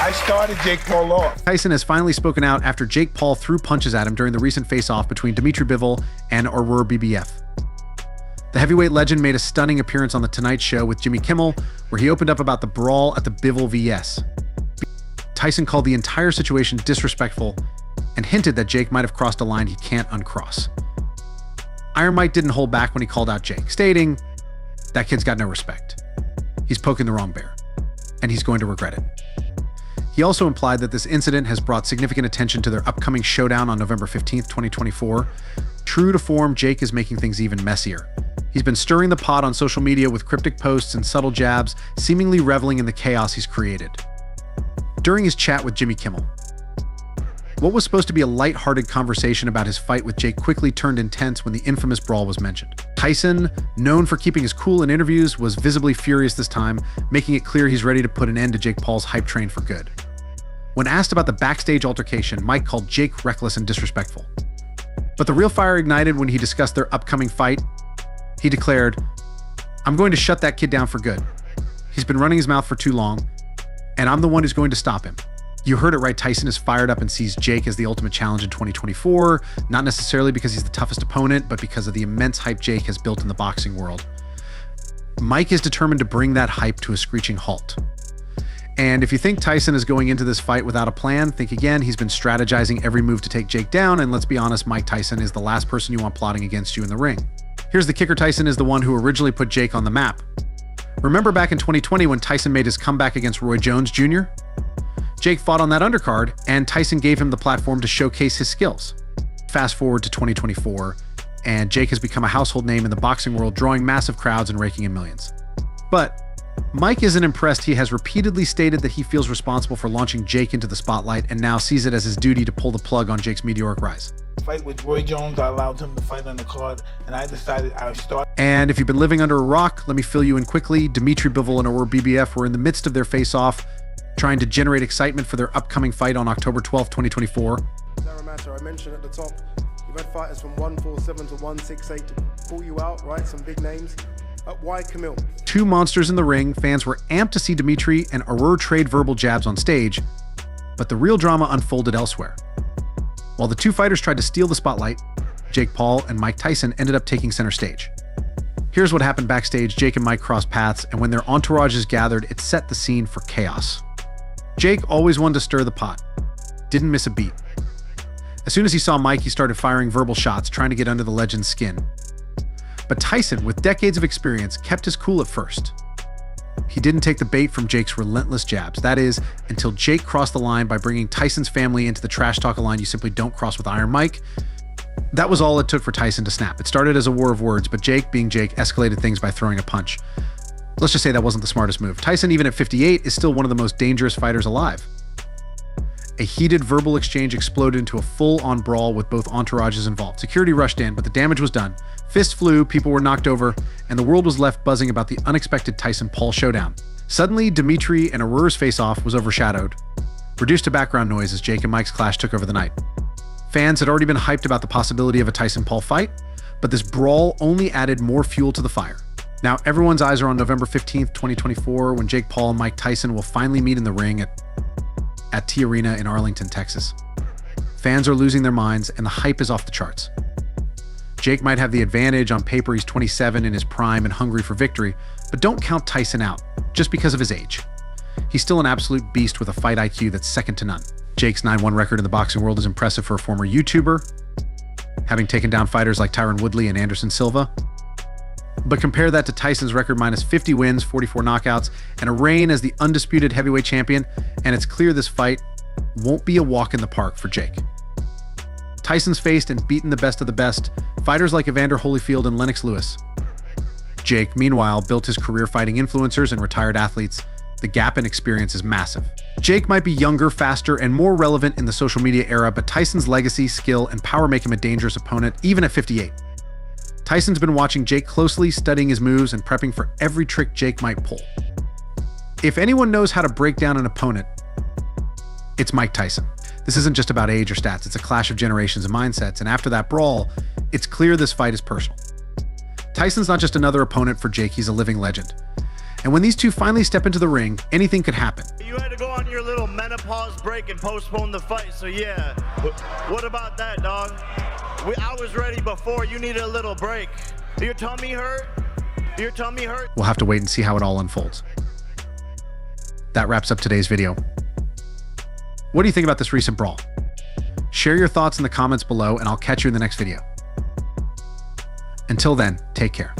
I started JakePaul off. Tyson has finally spoken out after Jake Paul threw punches at him during the recent face-off between Dmitry and Artur BBF. The heavyweight legend made a stunning appearance on The Tonight Show with Jimmy Kimmel, where he opened up about the brawl at the Bivol vs. Tyson called the entire situation disrespectful and hinted that Jake might have crossed a line he can't uncross. Iron Mike didn't hold back when he called out Jake, stating, "That kid's got no respect. He's poking the wrong bear, and he's going to regret it." He also implied that this incident has brought significant attention to their upcoming showdown on November 15th, 2024. True to form, Jake is making things even messier. He's been stirring the pot on social media with cryptic posts and subtle jabs, seemingly reveling in the chaos he's created. During his chat with Jimmy Kimmel, what was supposed to be a light-hearted conversation about his fight with Jake quickly turned intense when the infamous brawl was mentioned. Tyson, known for keeping his cool in interviews, was visibly furious this time, making it clear he's ready to put an end to Jake Paul's hype train for good. When asked about the backstage altercation, Mike called Jake reckless and disrespectful. But the real fire ignited when he discussed their upcoming fight. He declared, "I'm going to shut that kid down for good. He's been running his mouth for too long, and I'm the one who's going to stop him." You heard it right, Tyson is fired up and sees Jake as the ultimate challenge in 2024, not necessarily because he's the toughest opponent, but because of the immense hype Jake has built in the boxing world. Mike is determined to bring that hype to a screeching halt. And if you think Tyson is going into this fight without a plan, think again. He's been strategizing every move to take Jake down, and let's be honest, Mike Tyson is the last person you want plotting against you in the ring. Here's the kicker: Tyson is the one who originally put Jake on the map. Remember back in 2020 when Tyson made his comeback against Roy Jones Jr.? Jake fought on that undercard, and Tyson gave him the platform to showcase his skills. Fast forward to 2024, and Jake has become a household name in the boxing world, drawing massive crowds and raking in millions. But Mike isn't impressed. He has repeatedly stated that he feels responsible for launching Jake into the spotlight and now sees it as his duty to pull the plug on Jake's meteoric rise. Fight with Roy Jones, I allowed him to fight on the card, and I decided I would start. And if you've been living under a rock, let me fill you in quickly. Dmitry and Artur BBF were in the midst of their face-off, trying to generate excitement for their upcoming fight on October 12th, 2024. I mentioned at the top, you've had fighters from 147 to 168 to pull you out, right? Some big names. Why Camille? Two monsters in the ring. Fans were amped to see Dmitry and Artur trade verbal jabs on stage, but the real drama unfolded elsewhere. While the two fighters tried to steal the spotlight, Jake Paul and Mike Tyson ended up taking center stage. Here's what happened backstage. Jake and Mike crossed paths, and when their entourages gathered, it set the scene for chaos. Jake always wanted to stir the pot. Didn't miss a beat. As soon as he saw Mike, he started firing verbal shots, trying to get under the legend's skin. But Tyson, with decades of experience, kept his cool at first. He didn't take the bait from Jake's relentless jabs. That is, until Jake crossed the line by bringing Tyson's family into the trash talk, a line you simply don't cross with Iron Mike. That was all it took for Tyson to snap. It started as a war of words, but Jake, being Jake, escalated things by throwing a punch. Let's just say that wasn't the smartest move. Tyson, even at 58, is still one of the most dangerous fighters alive. A heated verbal exchange exploded into a full-on brawl with both entourages involved. Security rushed in, but the damage was done. Fists flew, people were knocked over, and the world was left buzzing about the unexpected Tyson-Paul showdown. Suddenly, Dmitry and Artur's face-off was overshadowed, reduced to background noise as Jake and Mike's clash took over the night. Fans had already been hyped about the possibility of a Tyson-Paul fight, but this brawl only added more fuel to the fire. Now, everyone's eyes are on November 15th, 2024, when Jake Paul and Mike Tyson will finally meet in the ring at T Arena in Arlington, Texas. Fans are losing their minds, and the hype is off the charts. Jake might have the advantage. On paper, he's 27 in his prime and hungry for victory, but don't count Tyson out just because of his age. He's still an absolute beast with a fight IQ that's second to none. Jake's 9-1 record in the boxing world is impressive for a former YouTuber, having taken down fighters like Tyron Woodley and Anderson Silva. But compare that to Tyson's record minus 50 wins, 44 knockouts, and a reign as the undisputed heavyweight champion, and it's clear this fight won't be a walk in the park for Jake. Tyson's faced and beaten the best of the best, fighters like Evander Holyfield and Lennox Lewis. Jake, meanwhile, built his career fighting influencers and retired athletes. The gap in experience is massive. Jake might be younger, faster, and more relevant in the social media era, but Tyson's legacy, skill, and power make him a dangerous opponent, even at 58. Tyson's been watching Jake closely, studying his moves, and prepping for every trick Jake might pull. If anyone knows how to break down an opponent, it's Mike Tyson. This isn't just about age or stats, it's a clash of generations and mindsets, and after that brawl, it's clear this fight is personal. Tyson's not just another opponent for Jake, he's a living legend. And when these two finally step into the ring, anything could happen. You had to go on your little menopause break and postpone the fight, so yeah. What about that, dog? I was ready before. You needed a little break. Your tummy hurt? Your tummy hurt? We'll have to wait and see how it all unfolds. That wraps up today's video. What do you think about this recent brawl? Share your thoughts in the comments below, and I'll catch you in the next video. Until then, take care.